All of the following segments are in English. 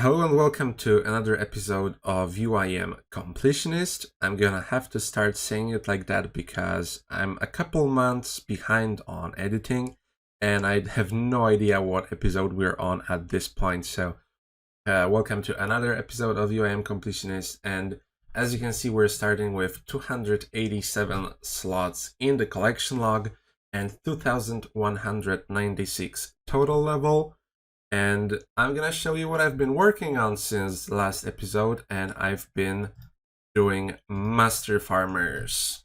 Hello and welcome to another episode of UIM Completionist. I'm gonna have to start saying it like that because I'm a couple months behind on editing and I have no idea what episode we're on at this point. So welcome to another episode of UIM Completionist, and as you can see, we're starting with 287 slots in the collection log and 2196 total level. And I'm gonna show you what I've been working on since the last episode, and I've been doing Master Farmers.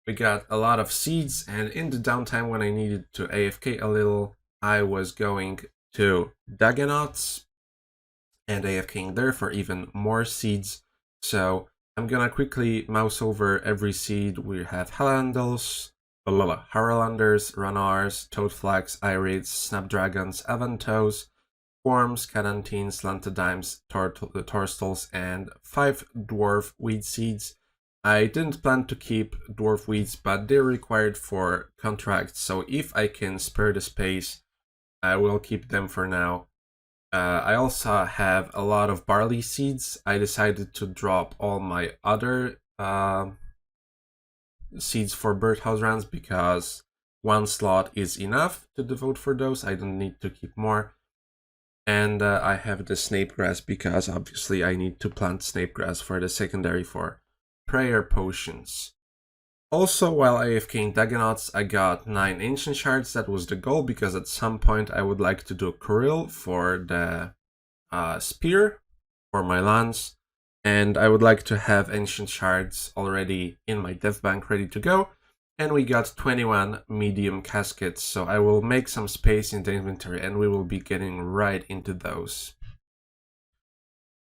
We got a lot of seeds, and in the downtime when I needed to AFK a little, I was going to Dagenauts and AFKing there for even more seeds. So I'm gonna quickly mouse over every seed. We have Harlanders, Ranars, Toadflax, Irids, Snapdragons, Avantos, Worms, Cadantines, Lantodimes, Torstals, and 5 Dwarf Weed Seeds. I didn't plan to keep Dwarf Weeds, but they're required for contracts, so if I can spare the space, I will keep them for now. I also have a lot of barley seeds. I decided to drop all my other seeds for birdhouse runs because one slot is enough to devote for those. I don't need to keep more. And I have the snapegrass because obviously I need to plant snapegrass for the secondary for prayer potions. Also, while AFKing Dagenauts, I got 9 ancient shards. That was the goal because at some point I would like to do Kurill for the spear for my lance, and I would like to have ancient shards already in my dev bank ready to go. And we got 21 medium caskets, so I will make some space in the inventory and we will be getting right into those.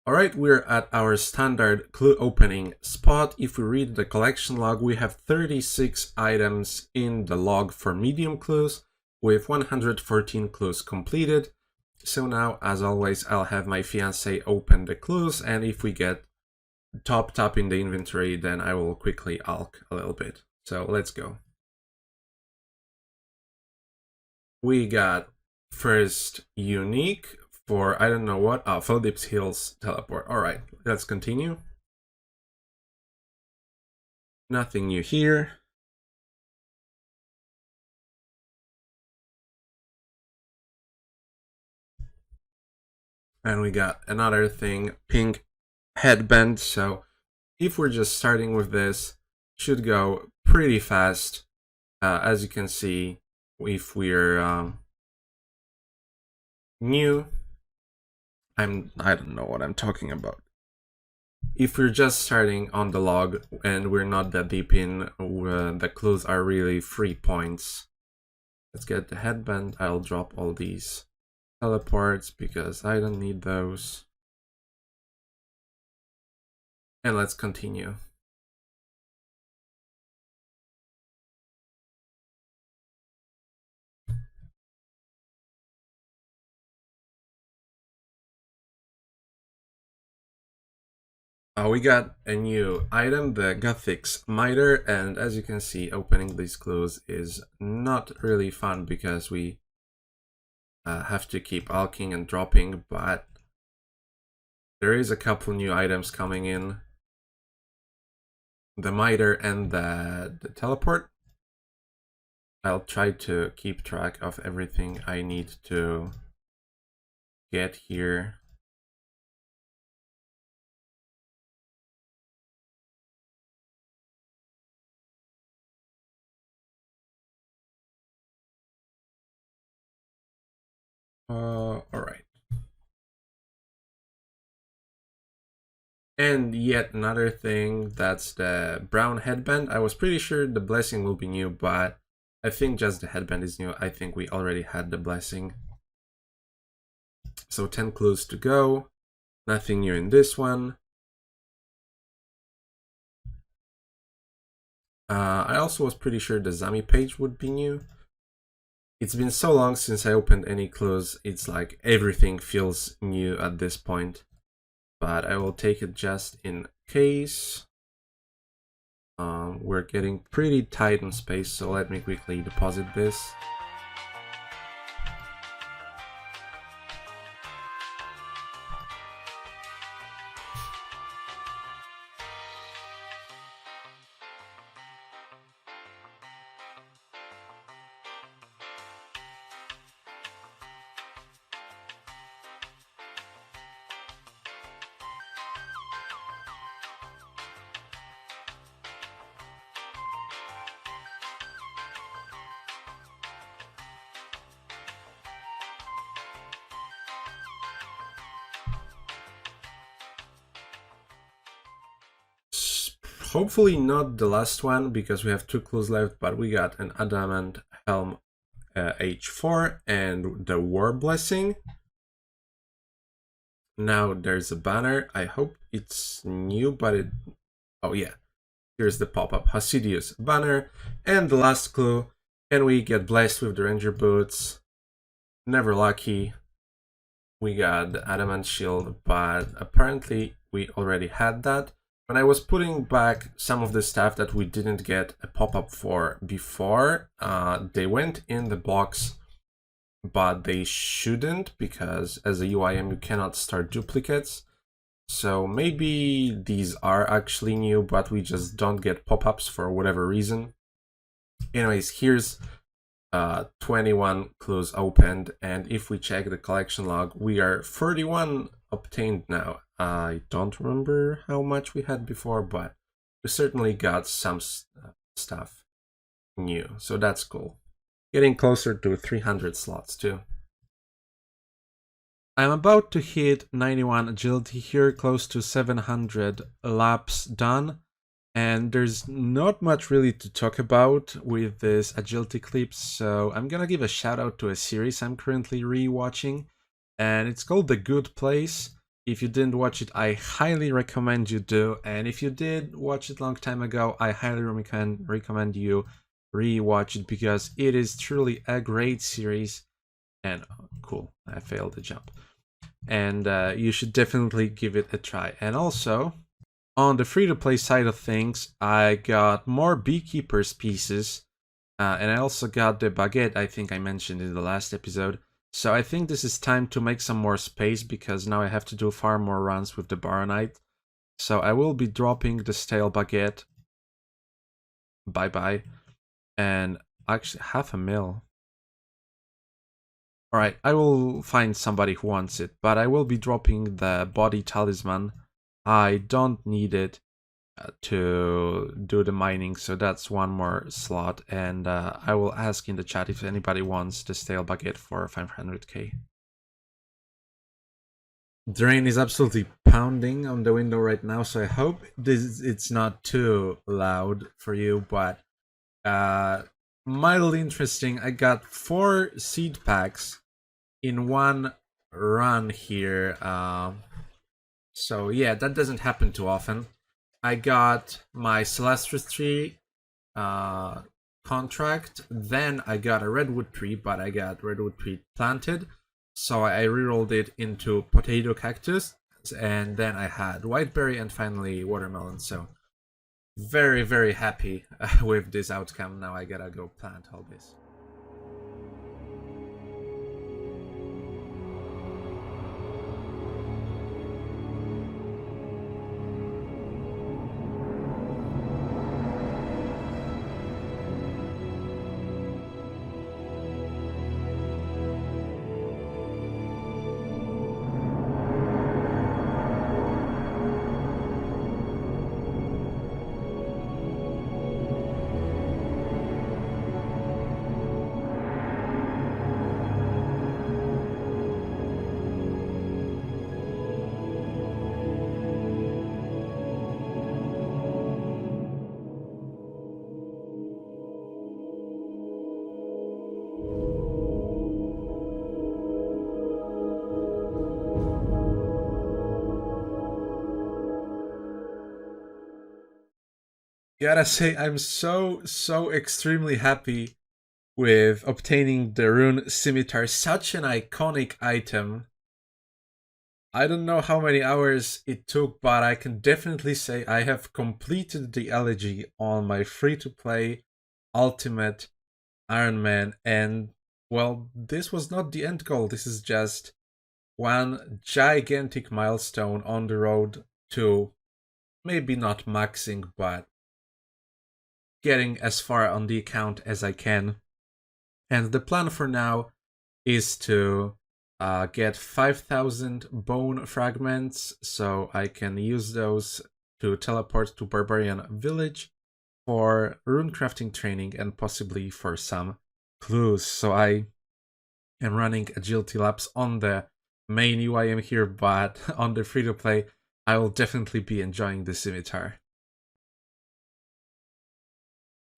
Alright, we're at our standard clue opening spot. If we read the collection log, we have 36 items in the log for medium clues, with 114 clues completed. So now, as always, I'll have my fiancé open the clues, and if we get top in the inventory, then I will quickly alch a little bit. So let's go. We got first unique for, I don't know what, Philip's Hills teleport. Alright, let's continue. Nothing new here. And we got another thing, pink headband. So if we're just starting with this, should go pretty fast. As you can see, if we're new, I don't know what I'm talking about. If we're just starting on the log and we're not that deep in, the clues are really 3 points. Let's get the headband. I'll drop all these teleports because I don't need those. And let's continue. We got a new item, the Gothic's Mitre, and as you can see, opening these clues is not really fun because we have to keep alching and dropping, but there is a couple new items coming in. The Mitre and the teleport. I'll try to keep track of everything I need to get here. Alright. And yet another thing, that's the brown headband. I was pretty sure the blessing will be new, but I think just the headband is new. I think we already had the blessing. So 10 clues to go. Nothing new in this one. I also was pretty sure the Zami page would be new. It's been so long since I opened any clues, it's like everything feels new at this point. But I will take it just in case. We're getting pretty tight on space, so let me quickly deposit this. hopefully not the last one, because we have 2 clues left, but we got an adamant helm H4 and the war blessing. Now there's a banner. I hope it's new, but it... Oh yeah, here's the pop-up Hasidius banner. And the last clue, and we get blessed with the ranger boots. Never lucky. We got the adamant shield, but apparently we already had that. When I was putting back some of the stuff that we didn't get a pop-up for before, they went in the box, but they shouldn't, because as a UIM you cannot start duplicates. So maybe these are actually new, but we just don't get pop-ups for whatever reason. Anyways, here's 21 clues opened, and if we check the collection log, we are 31 obtained now. I don't remember how much we had before, but we certainly got some stuff new, so that's cool. Getting closer to 300 slots too. I'm about to hit 91 agility here, close to 700 laps done. And there's not much really to talk about with this agility clip, so I'm gonna give a shout out to a series I'm currently re-watching, and it's called The Good Place. If you didn't watch it, I highly recommend you do, and if you did watch it a long time ago, I highly recommend you re-watch it, because it is truly a great series. And oh, cool, I failed the jump. And you should definitely give it a try. And also, on the free-to-play side of things, I got more Beekeeper's pieces, and I also got the baguette I think I mentioned in the last episode. So I think this is time to make some more space, because now I have to do far more runs with the Baronite. So I will be dropping the stale baguette. Bye-bye. And actually, 500,000. Alright, I will find somebody who wants it, but I will be dropping the body talisman. I don't need it to do the mining, so that's one more slot, and I will ask in the chat if anybody wants the stale baguette for 500k. The rain is absolutely pounding on the window right now, so I hope it's not too loud for you, but mildly interesting. I got 4 seed packs in one run here. So yeah, that doesn't happen too often. I got my Celestris tree contract, then I got a redwood tree, but I got redwood tree planted, so I rerolled it into potato cactus, and then I had whiteberry and finally watermelon. So very, very happy with this outcome. Now I gotta go plant all this. Gotta say, I'm so extremely happy with obtaining the rune scimitar. Such an iconic item. I don't know how many hours it took, but I can definitely say I have completed the Elegy on my free-to-play Ultimate Iron Man, and well, this was not the end goal. This is just one gigantic milestone on the road to maybe not maxing, but getting as far on the account as I can. And the plan for now is to get 5,000 bone fragments, so I can use those to teleport to Barbarian Village for rune crafting training and possibly for some clues. So I am running agility laps on the main UIM here, but on the free-to-play I will definitely be enjoying the scimitar.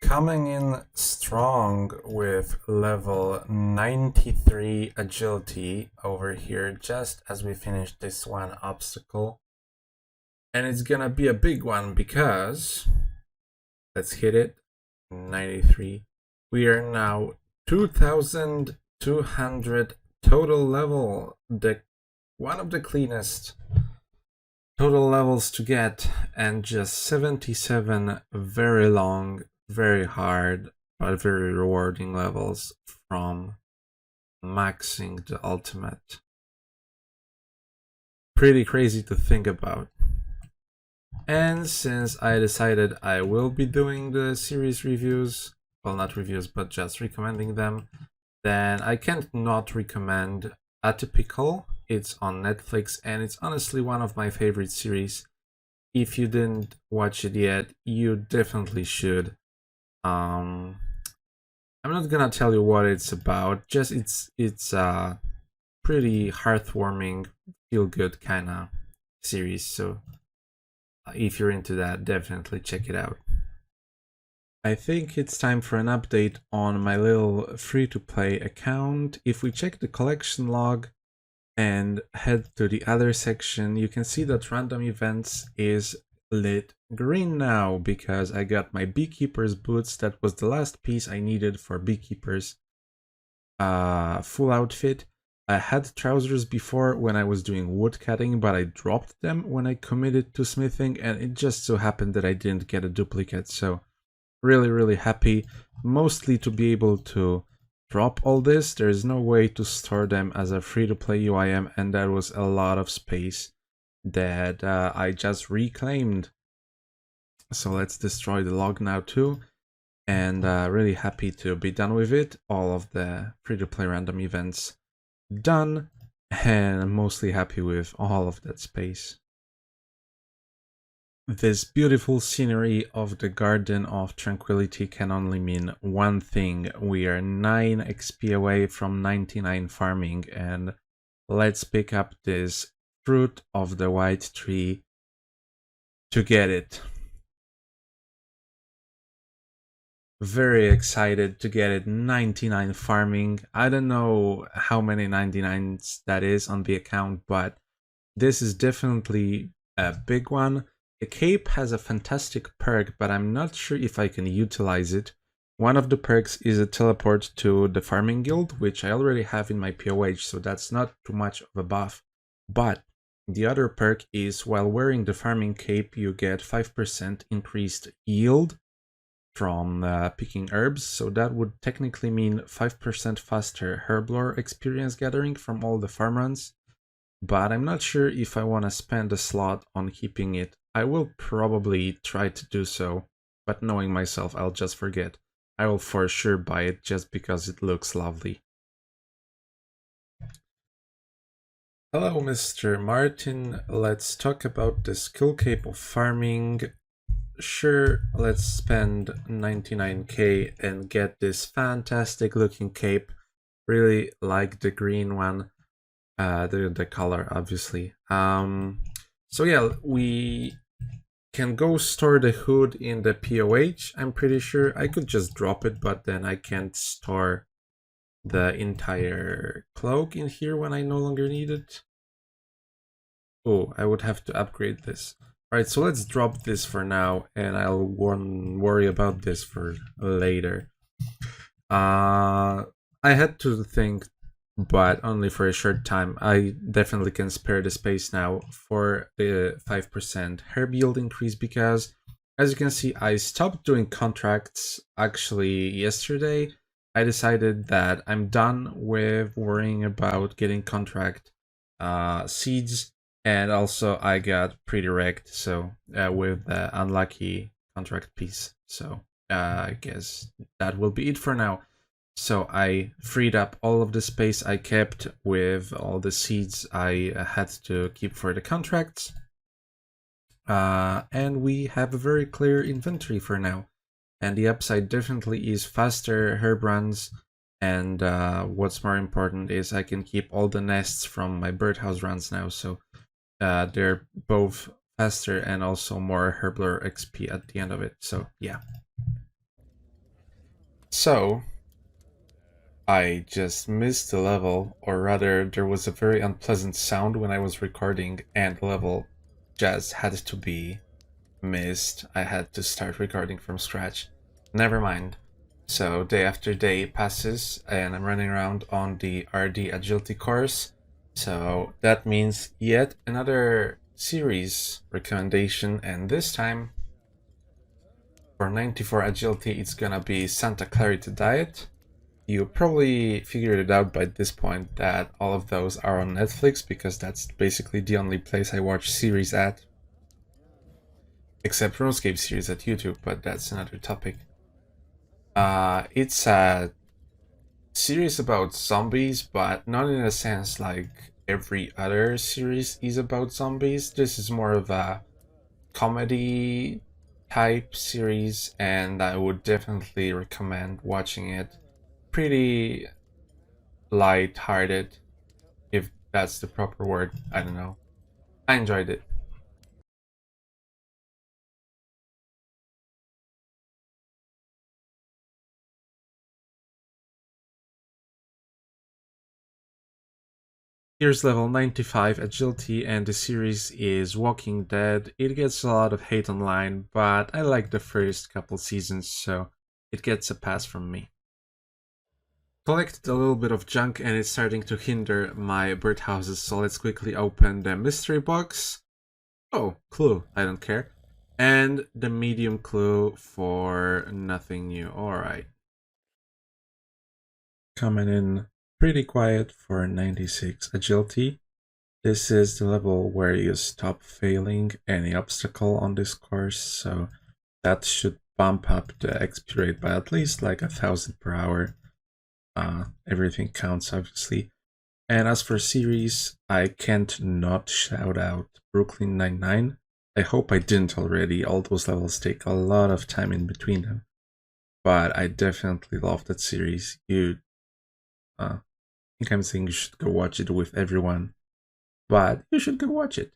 Coming in strong with level 93 agility over here, just as we finish this one obstacle. And it's gonna be a big one because, let's hit it, 93. We are now 2,200 total level, one of the cleanest total levels to get, and just 77 very long, very hard, but very rewarding levels from maxing the ultimate. Pretty crazy to think about. And since I decided I will be doing the series reviews, well, not reviews, but just recommending them, then I can't not recommend Atypical. It's on Netflix, and it's honestly one of my favorite series. If you didn't watch it yet, you definitely should. I'm not gonna tell you what it's about. Just it's a pretty heartwarming, feel good kind of series. So if you're into that, definitely check it out. I think it's time for an update on my little free-to-play account. If we check the collection log and head to the other section, you can see that random events is lit green now because I got my beekeeper's boots. That was the last piece I needed for beekeeper's full outfit. I had trousers before when I was doing wood cutting, but I dropped them when I committed to smithing, and it just so happened that I didn't get a duplicate, so really happy, mostly to be able to drop all this. There's no way to store them as a free-to-play UIM, and that was a lot of space that I just reclaimed. So let's destroy the log now too, and really happy to be done with it. All of the free-to-play random events done, and I'm mostly happy with all of that space. This beautiful scenery of the Garden of Tranquility can only mean one thing. We are 9 XP away from 99 farming, and let's pick up this fruit of the white tree to get it. Very excited to get it. 99 farming. I don't know how many 99s that is on the account, but this is definitely a big one. The cape has a fantastic perk, but I'm not sure if I can utilize it. One of the perks is a teleport to the farming guild, which I already have in my POH, so that's not too much of a buff. But the other perk is while wearing the farming cape, you get 5% increased yield from picking herbs, so that would technically mean 5% faster herblore experience gathering from all the farm runs. But I'm not sure if I want to spend a slot on keeping it. I will probably try to do so, but knowing myself, I'll just forget. I will for sure buy it just because it looks lovely. Hello, Mr. Martin. Let's talk about the skill cape of farming. Sure, let's spend 99k and get this fantastic looking cape. Really like the green one. The color, obviously. So yeah, we can go store the hood in the POH. I'm pretty sure I could just drop it, but then I can't store the entire cloak in here when I no longer need it. Oh, I would have to upgrade this. Alright, so let's drop this for now, and I'll worry about this for later. I had to think, but only for a short time. I definitely can spare the space now for the 5% herb yield increase, because as you can see, I stopped doing contracts actually yesterday. I decided that I'm done with worrying about getting contract seeds, and also I got pretty wrecked so with the unlucky contract piece. So I guess that will be it for now. So I freed up all of the space I kept with all the seeds I had to keep for the contracts. And we have a very clear inventory for now. And the upside definitely is faster herb runs. And what's more important is I can keep all the nests from my birdhouse runs now. So they're both faster and also more herblore XP at the end of it. So yeah. So, I just missed the level, or rather, there was a very unpleasant sound when I was recording, and the level just had to be missed. I had to start recording from scratch. Never mind. So, day after day passes, and I'm running around on the RD Agility course. So, that means yet another series recommendation, and this time for 94 Agility, it's gonna be Santa Clarita Diet. You probably figured it out by this point that all of those are on Netflix because that's basically the only place I watch series at. Except RuneScape series at YouTube, but that's another topic. It's a series about zombies, but not in a sense like every other series is about zombies. This is more of a comedy type series, and I would definitely recommend watching it. Pretty light-hearted, if that's the proper word. I don't know. I enjoyed it. Here's level 95 agility, and the series is Walking Dead. It gets a lot of hate online, but I like the first couple seasons, so it gets a pass from me. Collected a little bit of junk and it's starting to hinder my birdhouses, so let's quickly open the mystery box. Oh, clue, I don't care. And the medium clue for nothing new. Alright. Coming in pretty quiet for 96 agility. This is the level where you stop failing any obstacle on this course, so that should bump up the XP rate by at least like 1,000 per hour. Everything counts, obviously. And as for series, I can't not shout out Brooklyn Nine-Nine. I hope I didn't already. All those levels take a lot of time in between them. But I definitely love that series. I think I'm saying you should go watch it with everyone. But you should go watch it.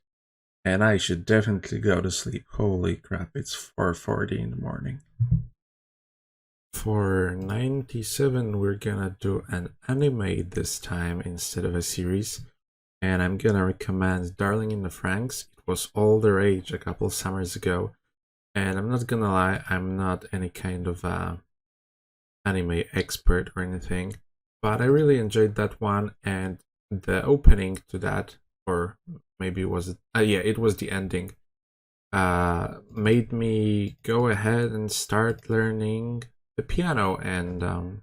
And I should definitely go to sleep. Holy crap, it's 4:40 in the morning. For 97, we're gonna do an anime this time instead of a series. And I'm gonna recommend Darling in the Franxx. It was all the rage a couple summers ago. And I'm not gonna lie, I'm not any kind of anime expert or anything. But I really enjoyed that one, and the opening to that, or maybe was it? Yeah, it was the ending. Made me go ahead and start learning the piano, and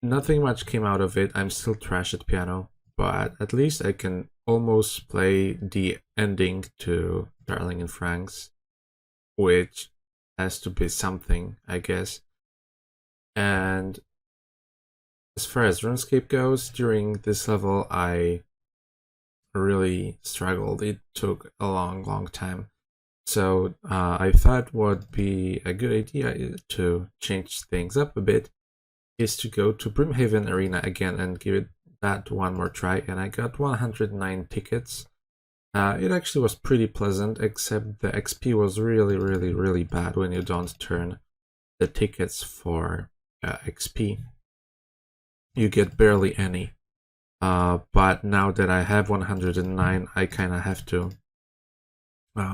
nothing much came out of it. I'm still trash at piano, but at least I can almost play the ending to Darling in Franxx, which has to be something, I guess. And as far as RuneScape goes, during this level, I really struggled. It took a long time. So I thought would be a good idea to change things up a bit is to go to Brimhaven Arena again and give it that one more try. And I got 109 tickets. It actually was pretty pleasant, except the XP was really bad when you don't turn the tickets for XP. You get barely any. But now that I have 109, I kind of have to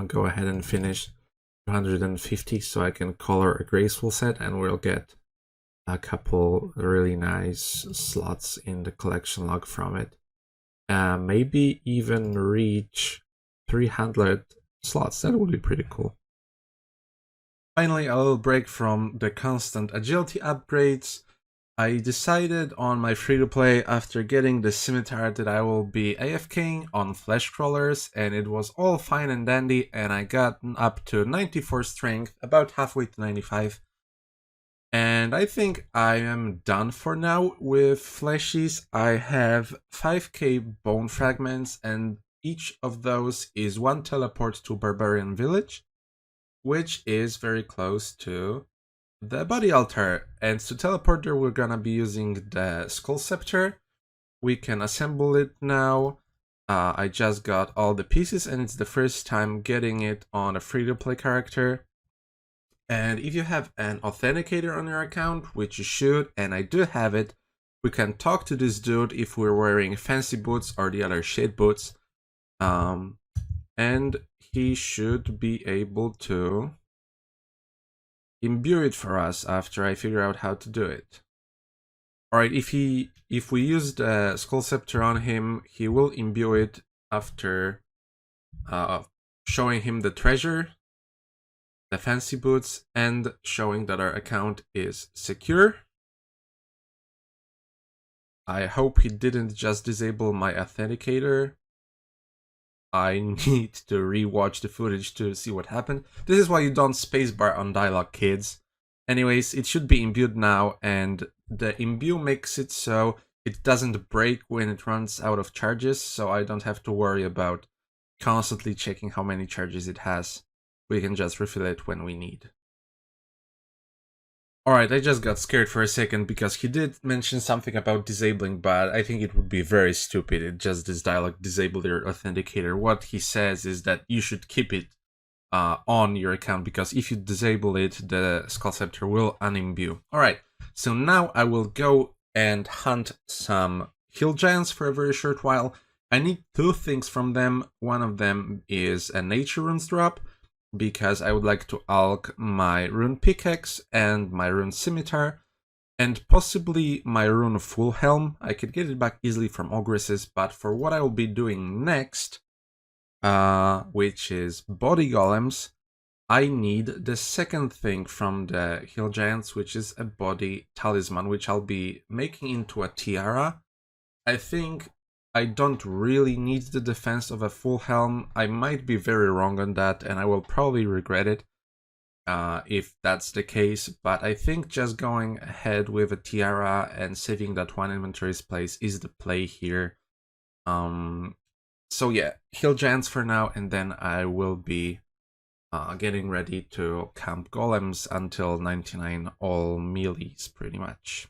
go ahead and finish 250 so I can color a graceful set, and we'll get a couple really nice slots in the collection log from it. Maybe even reach 300 slots. That would be pretty cool. Finally, a little break from the constant agility upgrades. I decided on my free-to-play after getting the scimitar that I will be AFKing on flesh crawlers, and it was all fine and dandy, and I got up to 94 strength, about halfway to 95. And I think I am done for now with fleshies. I have 5k bone fragments, and each of those is one teleport to Barbarian Village, which is very close to the body altar. And to teleport there, we're gonna be using the Skull Scepter. We can assemble it now. I just got all the pieces, and it's the first time getting it on a free-to-play character. And if you have an authenticator on your account, which you should, and I do have it, we can talk to this dude if we're wearing fancy boots or the other shit boots. And he should be able to imbue it for us after I figure out how to do it. Alright, if we use the Skull Scepter on him, he will imbue it after showing him the treasure, the fancy boots, and showing that our account is secure. I hope he didn't just disable my authenticator. I need to rewatch the footage to see what happened. This is why you don't spacebar on dialogue, kids. Anyways, it should be imbued now, and the imbue makes it so it doesn't break when it runs out of charges, so I don't have to worry about constantly checking how many charges it has. We can just refill it when we need. Alright, I just got scared for a second because he did mention something about disabling, but I think it would be very stupid. It just this dialogue disable your authenticator. What he says is that you should keep it on your account, because if you disable it, the Skull Scepter will unimbue. Alright, so now I will go and hunt some hill giants for a very short while. I need two things from them. One of them is a nature runes drop, because I would like to alch my rune pickaxe and my rune scimitar, and possibly my rune full helm. I could get it back easily from ogresses, but for what I will be doing next, which is body golems, I need the second thing from the hill giants, which is a body talisman, which I'll be making into a tiara. I think I don't really need the defense of a full helm. I might be very wrong on that, and I will probably regret it if that's the case, but I think just going ahead with a tiara and saving that one inventory space is the play here. So yeah, hill giants for now, and then I will be getting ready to camp golems until 99 all melees, pretty much.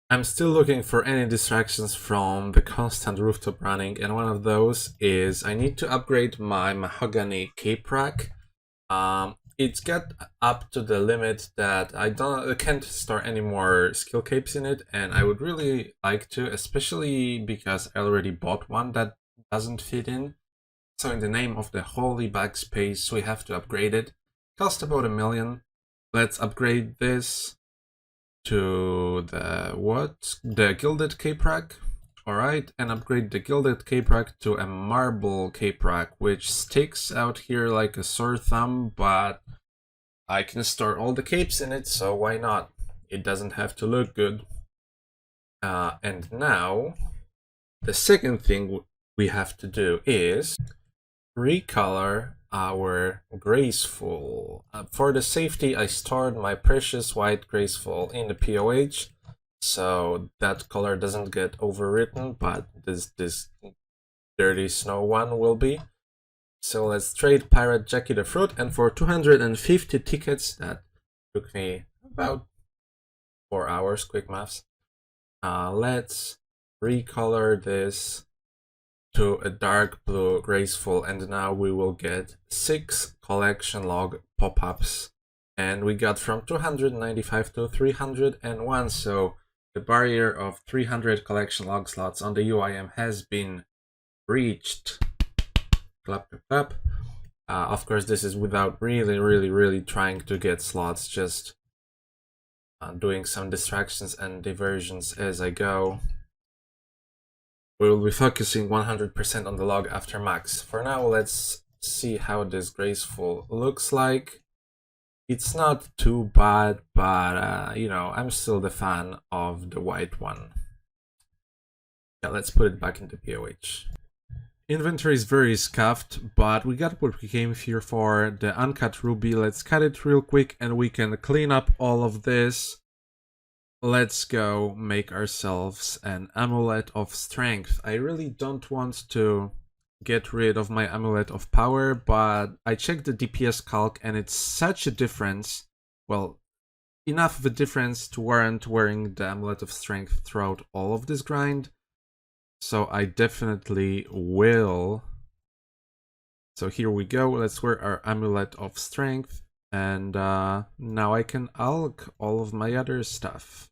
I'm still looking for any distractions from the constant rooftop running, and one of those is I need to upgrade my mahogany cape rack. It's got up to the limit that I can't store any more skill capes in it, and I would really like to, especially because I already bought one that doesn't fit in. So in the name of the holy backspace, we have to upgrade it. Cost about $1 million. Let's upgrade this to the gilded cape rack. Alright, and upgrade the gilded cape rack to a marble cape rack, which sticks out here like a sore thumb, but I can store all the capes in it, so why not? It doesn't have to look good. And now, the second thing we have to do is recolor our graceful. For the safety, I stored my precious white graceful in the POH, so that color doesn't get overwritten, but this dirty snow one will be. So let's trade Pirate Jackie the Fruit, and for 250 tickets, that took me about 4 hours, quick maths. Let's recolor this to a dark blue graceful, and now we will get 6 collection log pop-ups, and we got from 295 to 301, so the barrier of 300 collection log slots on the UIM has been reached. Clap, clap, clap. Of course, this is without really trying to get slots, just doing some distractions and diversions as I go. We will be focusing 100% on the log after max. For now, let's see how this graceful looks like. It's not too bad, but you know, I'm still the fan of the white one. Yeah, let's put it back into POH. Inventory is very scuffed, but we got what we came here for, the uncut ruby. Let's cut it real quick and we can clean up all of this. Let's go make ourselves an amulet of strength. I really don't want to get rid of my amulet of power, but I checked the DPS calc and it's such a difference. Well, enough of a difference to warrant wearing the amulet of strength throughout all of this grind. So I definitely will. So here we go. Let's wear our amulet of strength. And now I can alch all of my other stuff.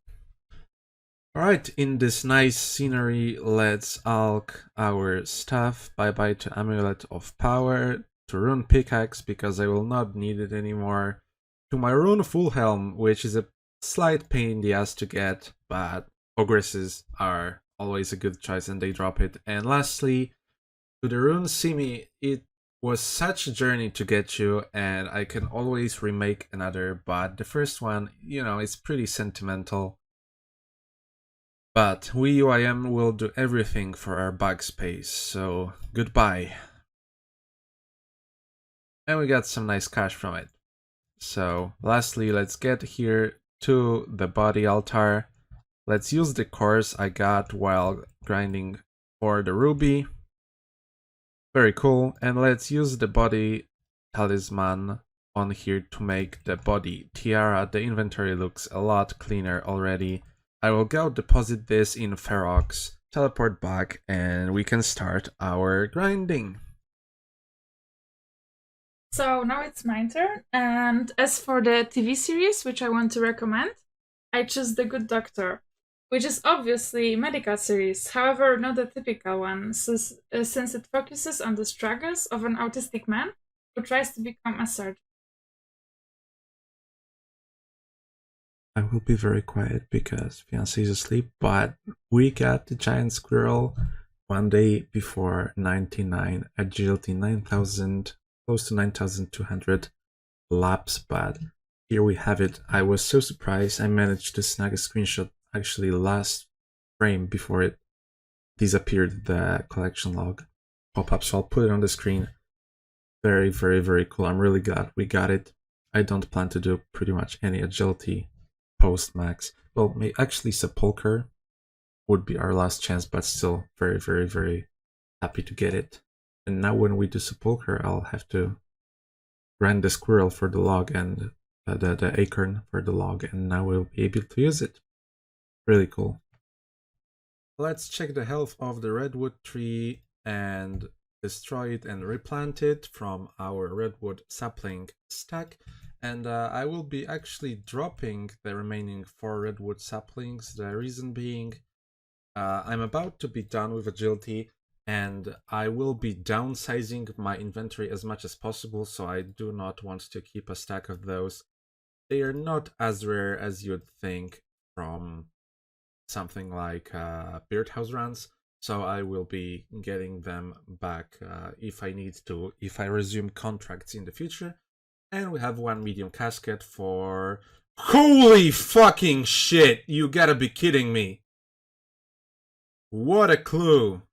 Alright, in this nice scenery, let's alch our stuff. Bye-bye to Amulet of Power, to Rune Pickaxe, because I will not need it anymore, to my Rune Full Helm, which is a slight pain in the ass to get, but Ogresses are always a good choice and they drop it. And lastly, to the Rune Simi, it was such a journey to get you, and I can always remake another, but the first one, you know, it's pretty sentimental. But we UIM will do everything for our bug space, so goodbye. And we got some nice cash from it. So lastly, let's get here to the body altar. Let's use the cores I got while grinding for the ruby. Very cool. And let's use the body talisman on here to make the body tiara. The inventory looks a lot cleaner already. I will go deposit this in Ferox, teleport back, and we can start our grinding. So now it's my turn, and as for the TV series, which I want to recommend, I choose The Good Doctor, which is obviously a medical series, however, not a typical one, since it focuses on the struggles of an autistic man who tries to become a surgeon. I will be very quiet because fiancé is asleep, but we got the giant squirrel one day before 99, agility 9000, close to 9200 laps, but here we have it. I was so surprised I managed to snag a screenshot actually last frame before it disappeared, the collection log pop-up, so I'll put it on the screen. Very, very, very cool. I'm really glad we got it. I don't plan to do pretty much any agility post max. Well, actually Sepulcher would be our last chance, but still very, very, very happy to get it. And now when we do Sepulcher, I'll have to grind the squirrel for the log and the acorn for the log, and now we'll be able to use it. Really cool. Let's check the health of the redwood tree and destroy it and replant it from our redwood sapling stack. And I will be actually dropping the remaining 4 redwood saplings. The reason being, I'm about to be done with agility, and I will be downsizing my inventory as much as possible, so I do not want to keep a stack of those. They are not as rare as you'd think from something like Beardhouse runs, so I will be getting them back if I need to, if I resume contracts in the future. And we have 1 medium casket for... Holy fucking shit! You gotta be kidding me! What a clue!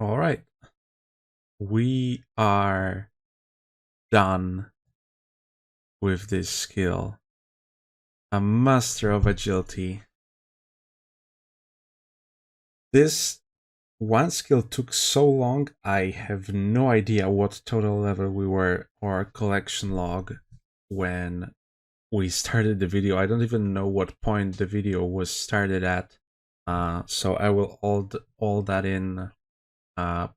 Alright. We are done with this skill. A master of agility. This one skill took so long, I have no idea what total level we were or collection log when we started the video. I don't even know what point the video was started at. So I will all that in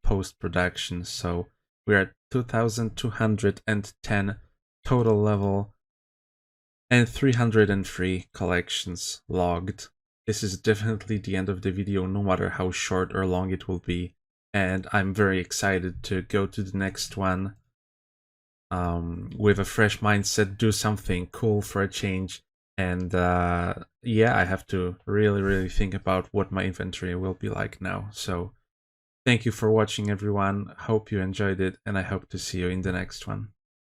post-production. So we're at 2210 total level and 303 collections logged. This is definitely the end of the video, no matter how short or long it will be, and I'm very excited to go to the next one with a fresh mindset, do something cool for a change, and yeah, I have to really think about what my inventory will be like now. So thank you for watching, everyone. Hope you enjoyed it, and I hope to see you in the next one.